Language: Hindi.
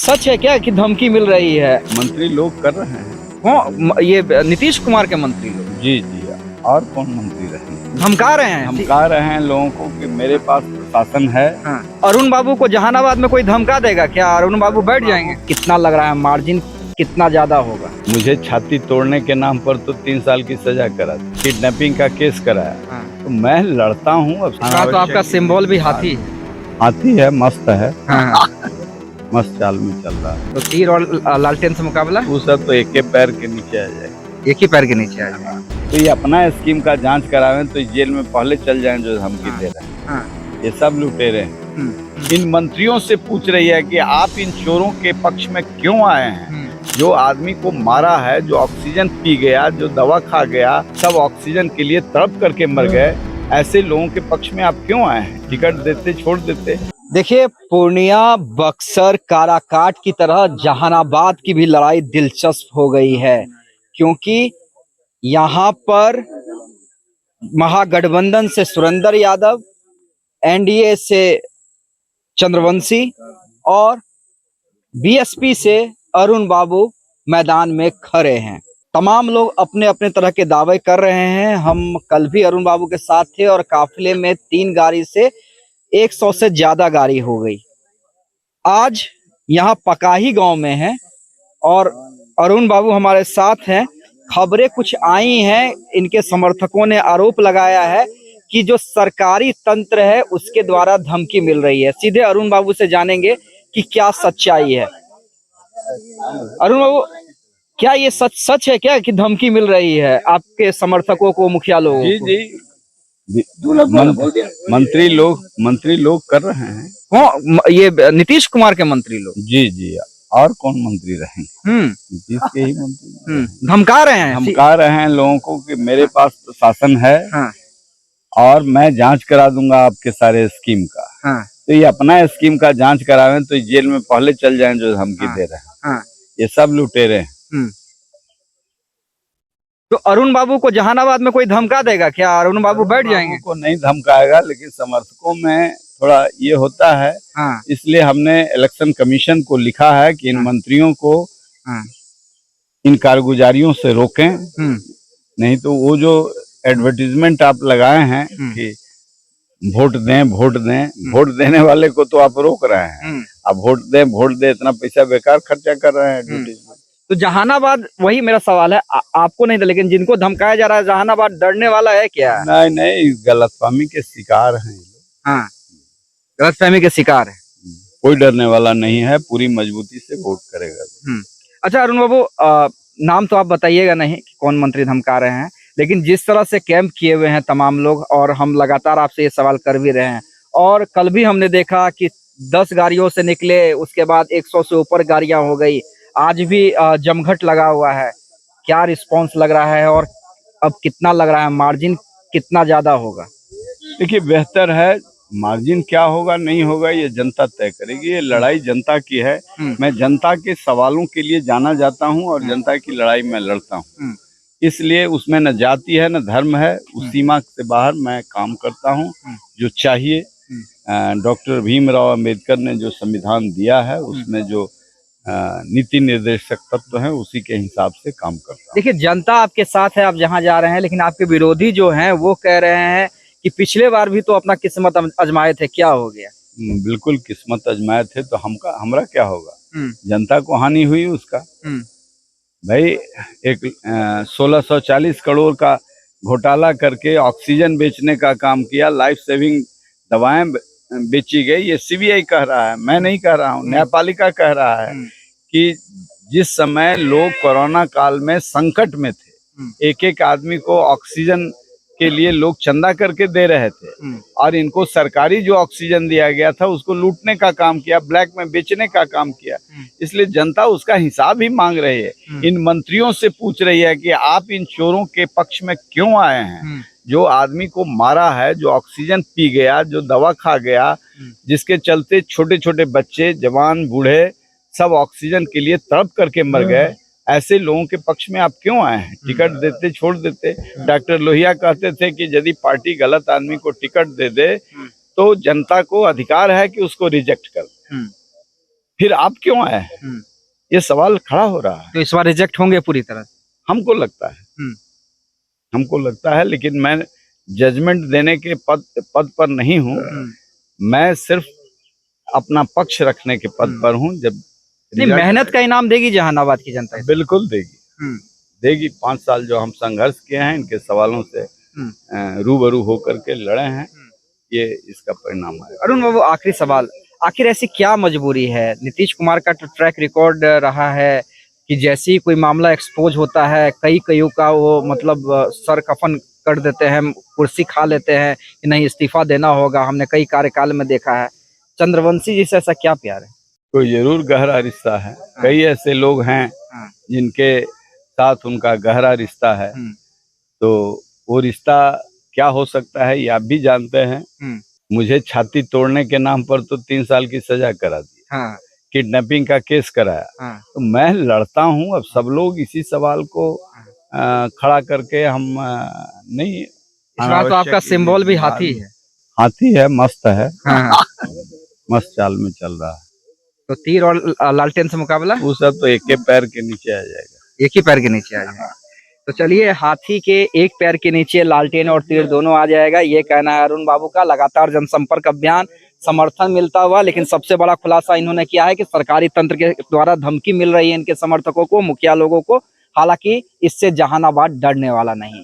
सच है क्या कि धमकी मिल रही है? मंत्री लोग कर रहे हैं। कौन? ये नीतीश कुमार के मंत्री लोग जी जी, और कौन मंत्री रहे? धमका रहे हैं? धमका रहे हैं लोगों को कि मेरे पास प्रशासन है। हाँ। अरुण बाबू को जहानाबाद में कोई धमका देगा क्या? अरुण बाबू बैठ जाएंगे? कितना लग रहा है मार्जिन कितना ज्यादा होगा? मुझे छाती तोड़ने के नाम पर तो 3 साल की सजा करा, किडनैपिंग का केस कराया। हाँ। तो मैं लड़ता हूँ। अब तो आपका सिंबल भी हाथी है। हाथी है, मस्त है। हाँ। मस्त चाल में चल रहा है। तो तीर और लालटेन से मुकाबला? वो सब तो एक के पैर के नीचे आ जाए, एक ही पैर के नीचे आ जाए। तो ये अपना स्कीम का जांच करावें तो जेल में पहले चल जाएं जो धमकी दे रहे हैं। हाँ। ये सब लुटेरे हैं। इन मंत्रियों से पूछ रही है कि आप इन चोरों के पक्ष में क्यों आए हैं? जो आदमी को मारा है, जो ऑक्सीजन पी गया, जो दवा खा गया, सब ऑक्सीजन के लिए तड़प करके मर गए, ऐसे लोगों के पक्ष में आप क्यों आए हैं? टिकट देते, छोड़ देते। देखिए, पूर्णिया, बक्सर, काराकाट की तरह जहानाबाद की भी लड़ाई दिलचस्प हो गई है, क्योंकि यहाँ पर महागठबंधन से सुरेंद्र यादव, एनडीए से चंद्रवंशी और बीएसपी से अरुण बाबू मैदान में खड़े हैं। तमाम लोग अपने अपने तरह के दावे कर रहे हैं। हम कल भी अरुण बाबू के साथ थे और काफिले में 3 गाड़ी से 100 से ज्यादा गाड़ी हो गई। आज यहाँ पकाही गांव में है और अरुण बाबू हमारे साथ हैं। खबरें कुछ आई हैं, इनके समर्थकों ने आरोप लगाया है कि जो सरकारी तंत्र है उसके द्वारा धमकी मिल रही है। सीधे अरुण बाबू से जानेंगे कि क्या सच्चाई है। अरुण बाबू, क्या ये सच है क्या कि धमकी मिल रही है आपके समर्थकों को, मुखिया लोगों को? जी जी, मंत्री लोग कर रहे हैं। कौन? ये नीतीश कुमार के मंत्री लोग? जी जी, और कौन मंत्री रहेंगे? नीतीश के ही मंत्री। धमका रहे हैं लोगों को कि मेरे पास प्रशासन है। हाँ। और मैं जांच करा दूंगा आपके सारे स्कीम का। हाँ। तो ये अपना स्कीम का जांच करावें तो जेल में पहले चल जाएं जो धमकी दे रहे हैं। हाँ। ये सब लुटेरे हैं। तो अरुण बाबू को जहानाबाद में कोई धमका देगा क्या? अरुण बाबू बैठ जाएंगे? को नहीं धमकाएगा, लेकिन समर्थकों में थोड़ा ये होता है। हाँ। इसलिए हमने इलेक्शन कमीशन को लिखा है कि इन मंत्रियों को इन कारगुजारियों से रोकें। नहीं तो वो जो एडवर्टीजमेंट आप लगाए हैं कि वोट वोट देने वाले को तो आप रोक रहे हैं। अब वोट दे इतना पैसा बेकार खर्चा कर रहे हैं एडवर्टीजमेंट। तो जहानाबाद, वही मेरा सवाल है, आपको नहीं था, लेकिन जिनको धमकाया जा रहा है जहानाबाद डरने वाला है क्या? नहीं, गलतफहमी के शिकार हैं। हाँ, गलतफहमी के शिकार है। कोई डरने वाला नहीं है, पूरी मजबूती से वोट करेगा। अच्छा अरुण बाबू, नाम तो आप बताइएगा नहीं कि कौन मंत्री धमका रहे हैं, लेकिन जिस तरह से कैंप किए हुए हैं तमाम लोग, और हम लगातार आपसे ये सवाल कर भी रहे हैं, और कल भी हमने देखा कि 10 गाड़ियों से निकले, उसके बाद 100 से ऊपर गाड़ियां हो गई, आज भी जमघट लगा हुआ है। क्या रिस्पांस लग रहा है और अब कितना लग रहा है मार्जिन कितना ज्यादा होगा? देखिए, बेहतर है। मार्जिन क्या होगा नहीं होगा ये जनता तय करेगी। ये लड़ाई जनता की है। मैं जनता के सवालों के लिए जाना जाता हूं और जनता की लड़ाई में लड़ता हूं। इसलिए उसमें न जाति है न धर्म है। उस सीमा से बाहर मैं काम करता हूं। जो चाहिए, डॉक्टर भीमराव अंबेडकर ने जो संविधान दिया है उसमें जो नीति निर्देशक तत्व हैं उसी के हिसाब से काम करता हूं। देखिए, जनता आपके साथ है, आप जहां जा रहे हैं, लेकिन आपके विरोधी जो हैं वो कह रहे हैं कि पिछले बार भी तो अपना किस्मत आजमाए थे, क्या हो गया? बिल्कुल किस्मत आजमाए थे तो हमरा क्या होगा? जनता को हानि हुई उसका। भाई, एक 1640 करोड़ का घोटाला करके ऑक्सीजन बेचने का काम किया, लाइफ सेविंग दवाएं बेची गई। ये सीबीआई कह रहा है, मैं नहीं कह रहा हूँ। न्यायपालिका कह रहा है कि जिस समय लोग कोरोना काल में संकट में थे, एक आदमी को ऑक्सीजन के लिए लोग चंदा करके दे रहे थे, और इनको सरकारी जो ऑक्सीजन दिया गया था उसको लूटने का काम किया, ब्लैक में बेचने का काम किया। इसलिए जनता उसका हिसाब ही मांग रही है। इन मंत्रियों से पूछ रही है कि आप इन चोरों के पक्ष में क्यों आए हैं? जो आदमी को मारा है, जो ऑक्सीजन पी गया, जो दवा खा गया, जिसके चलते छोटे छोटे बच्चे, जवान, बूढ़े सब ऑक्सीजन के लिए तड़प करके मर गए, ऐसे लोगों के पक्ष में आप क्यों आए हैं? टिकट देते, छोड़ देते। डॉक्टर लोहिया कहते थे कि यदि पार्टी गलत आदमी को टिकट दे दे तो जनता को अधिकार है कि उसको रिजेक्ट कर दे। फिर आप क्यों आए हैं, ये सवाल खड़ा हो रहा है। तो इस बार रिजेक्ट होंगे पूरी तरह? हमको लगता है, हमको लगता है, लेकिन मैं जजमेंट देने के पद पर नहीं हूँ। मैं सिर्फ अपना पक्ष रखने के पद पर हूँ। जब नहीं, मेहनत का इनाम देगी जहानाबाद की जनता? बिल्कुल देगी, देगी। 5 साल जो हम संघर्ष किए हैं, इनके सवालों से रूबरू होकर के लड़े हैं, ये इसका परिणाम है। अरुण बाबू, आखिरी सवाल, आखिर ऐसी क्या मजबूरी है? नीतीश कुमार का तो ट्रैक रिकॉर्ड रहा है कि जैसे ही कोई मामला एक्सपोज होता है, कईयों का वो मतलब सर कफन कर देते हैं, कुर्सी खा लेते हैं कि नहीं इस्तीफा देना होगा। हमने कई कार्यकाल में देखा है। चंद्रवंशी जी से ऐसा क्या प्यार है? कोई जरूर गहरा रिश्ता है। कई ऐसे लोग हैं जिनके साथ उनका गहरा रिश्ता है। तो वो रिश्ता क्या हो सकता है ये आप भी जानते हैं। मुझे छाती तोड़ने के नाम पर तो 3 साल की सजा करा दी, किडनैपिंग का केस कराया। तो मैं लड़ता हूँ। अब सब लोग इसी सवाल को खड़ा करके हम नहीं। इस बार तो आपका सिंबल भी हाथी है। हाथी है, मस्त है। मस्त चाल में चल रहा है। तो तीर और लालटेन से मुकाबला? वो सब तो एक ही पैर के नीचे आ जाएगा। एक ही पैर के नीचे आ जाएगा। तो चलिए, हाथी के एक पैर के नीचे लालटेन और तीर दोनों आ जाएगा, ये कहना है अरुण बाबू का। लगातार जनसंपर्क अभियान, समर्थन मिलता हुआ, लेकिन सबसे बड़ा खुलासा इन्होंने किया है कि सरकारी तंत्र के द्वारा धमकी मिल रही है इनके समर्थकों को, मुखिया लोगों को। हालांकि इससे जहानाबाद डरने वाला नहीं।